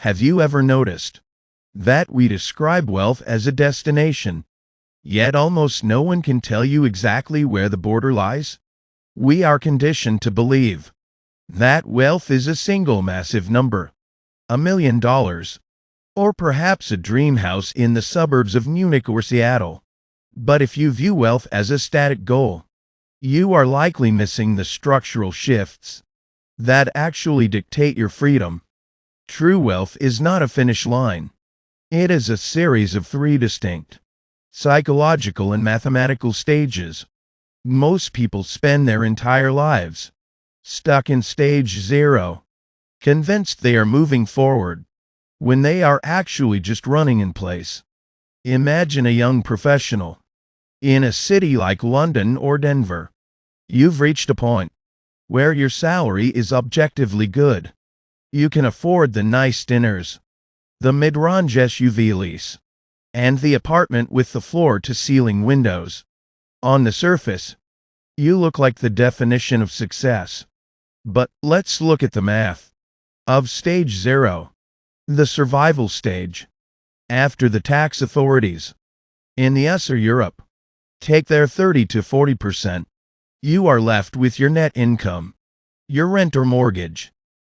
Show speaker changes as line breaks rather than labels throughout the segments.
Have you ever noticed that we describe wealth as a destination, yet almost no one can tell you exactly where the border lies? We are conditioned to believe that wealth is a single massive number, $1 million, or perhaps a dream house in the suburbs of Munich or Seattle. But if you view wealth as a static goal, you are likely missing the structural shifts that actually dictate your freedom. True wealth is not a finish line. It is a series of 3 distinct psychological and mathematical stages. Most people spend their entire lives stuck in stage 0, convinced they are moving forward, when they are actually just running in place. Imagine a young professional in a city like London or Denver. You've reached a point where your salary is objectively good. You can afford the nice dinners, the mid-range SUV lease, and the apartment with the floor-to-ceiling windows. On the surface, you look like the definition of success. But let's look at the math of stage 0, the survival stage. After the tax authorities in the US or Europe take their 30 to 40%, you are left with your net income. Your rent or mortgage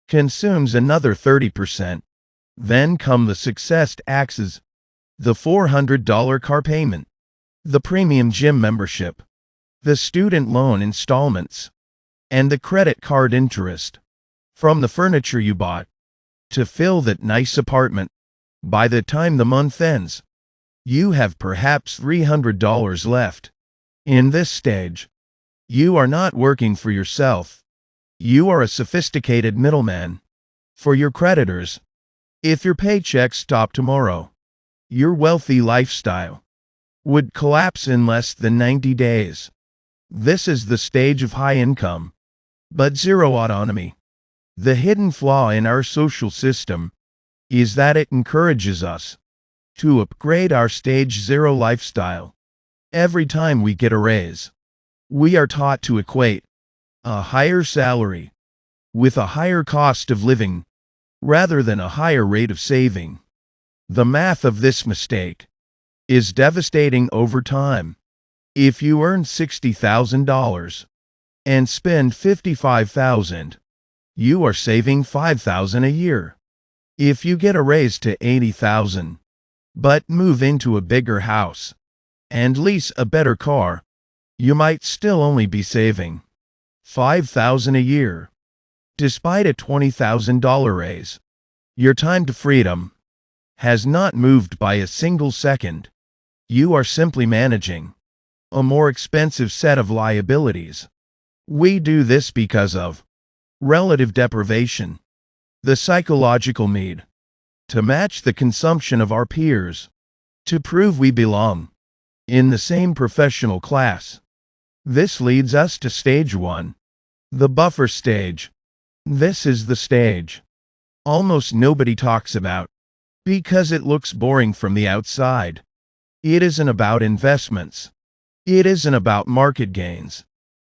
consumes another 30%. Then come the success taxes, the $400 car payment, the premium gym membership, the student loan installments, and the credit card interest. From the furniture you bought to fill that nice apartment, by the time the month ends, you have perhaps $300 left. In this stage, you are not working for yourself. You are a sophisticated middleman for your creditors. If your paycheck stopped tomorrow, your wealthy lifestyle would collapse in less than 90 days. This is the stage of high income, but zero autonomy. The hidden flaw in our social system is that it encourages us to upgrade our stage 0 lifestyle. Every time we get a raise, we are taught to equate a higher salary with a higher cost of living, rather than a higher rate of saving. The math of this mistake is devastating over time. If you earn $60,000 and spend $55,000, you are saving $5,000 a year. If you get a raise to $80,000, but move into a bigger house and lease a better car, you might still only be saving $5,000 a year. Despite a $20,000 raise, your time to freedom has not moved by a single second. You are simply managing a more expensive set of liabilities. We do this because of relative deprivation, the psychological need to match the consumption of our peers, to prove we belong in the same professional class. This leads us to stage 1, the buffer stage. This is the stage almost nobody talks about because it looks boring from the outside. It isn't about investments. It isn't about market gains.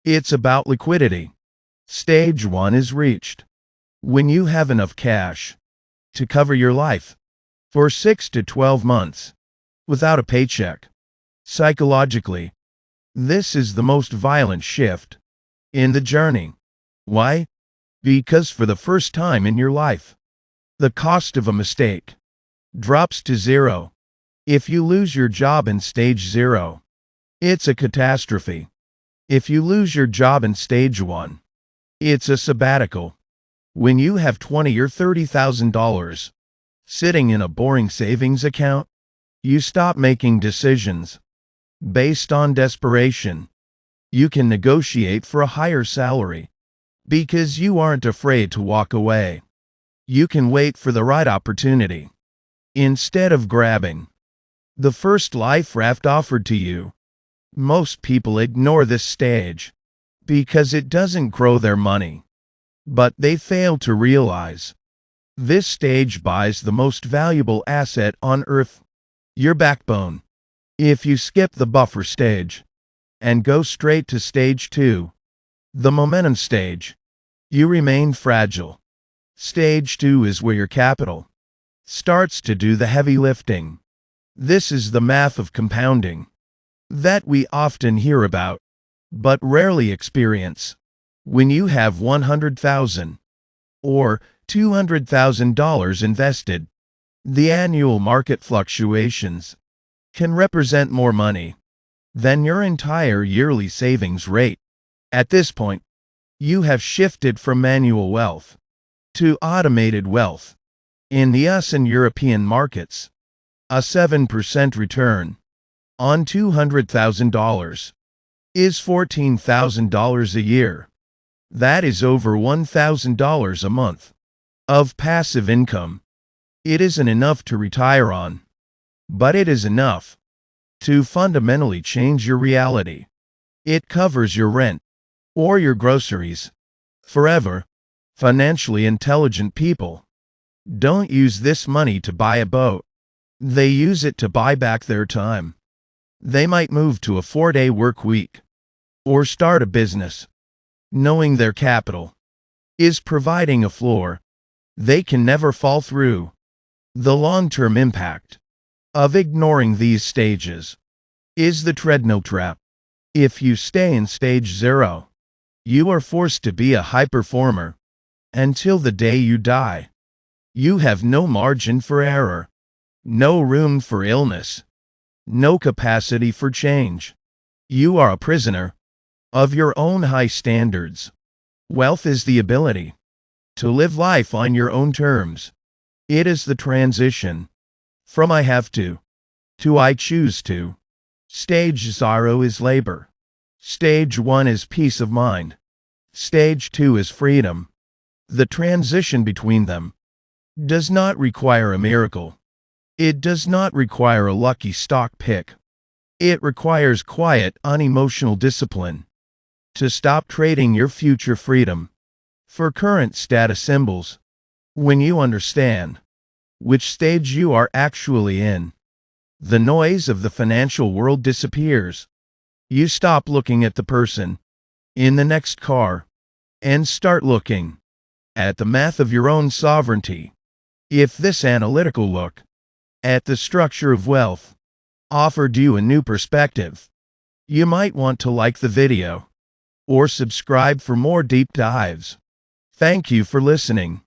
It's about liquidity. Stage 1 is reached when you have enough cash to cover your life for 6 to 12 months without a paycheck. Psychologically, this is the most violent shift in the journey. Why? Because for the first time in your life, the cost of a mistake drops to 0. If you lose your job in stage 0, it's a catastrophe. If you lose your job in stage 1, it's a sabbatical. When you have $20,000 or $30,000 sitting in a boring savings account, you stop making decisions based on desperation. You can negotiate for a higher salary because you aren't afraid to walk away. You can wait for the right opportunity instead of grabbing the first life raft offered to you. Most people ignore this stage because it doesn't grow their money, but they fail to realize this stage buys the most valuable asset on earth, your backbone. If you skip the buffer stage and go straight to stage 2, the momentum stage, you remain fragile. Stage 2 is where your capital starts to do the heavy lifting. This is the math of compounding that we often hear about, but rarely experience. When you have $100,000 or $200,000 invested, the annual market fluctuations can represent more money than your entire yearly savings rate. At this point, you have shifted from manual wealth to automated wealth. In the US and European markets, a 7% return on $200,000 is $14,000 a year. That is over $1,000 a month of passive income. It isn't enough to retire on, but it is enough to fundamentally change your reality. It covers your rent or your groceries forever. Financially intelligent people don't use this money to buy a boat. They use it to buy back their time. They might move to a 4-day work week or start a business, knowing their capital is providing a floor they can never fall through. The long-term impact of ignoring these stages is the treadmill trap. If you stay in stage 0, you are forced to be a high performer until the day you die. You have no margin for error, no room for illness, no capacity for change. You are a prisoner of your own high standards. Wealth is the ability to live life on your own terms. It is the transition from I have to I choose to. Stage 0 is labor. Stage 1 is peace of mind. Stage 2 is freedom. The transition between them does not require a miracle. It does not require a lucky stock pick. It requires quiet, unemotional discipline to stop trading your future freedom for current status symbols. When you understand which stage you are actually in, the noise of the financial world disappears. You stop looking at the person in the next car and start looking at the math of your own sovereignty. If this analytical look at the structure of wealth offered you a new perspective, you might want to like the video or subscribe for more deep dives. Thank you for listening.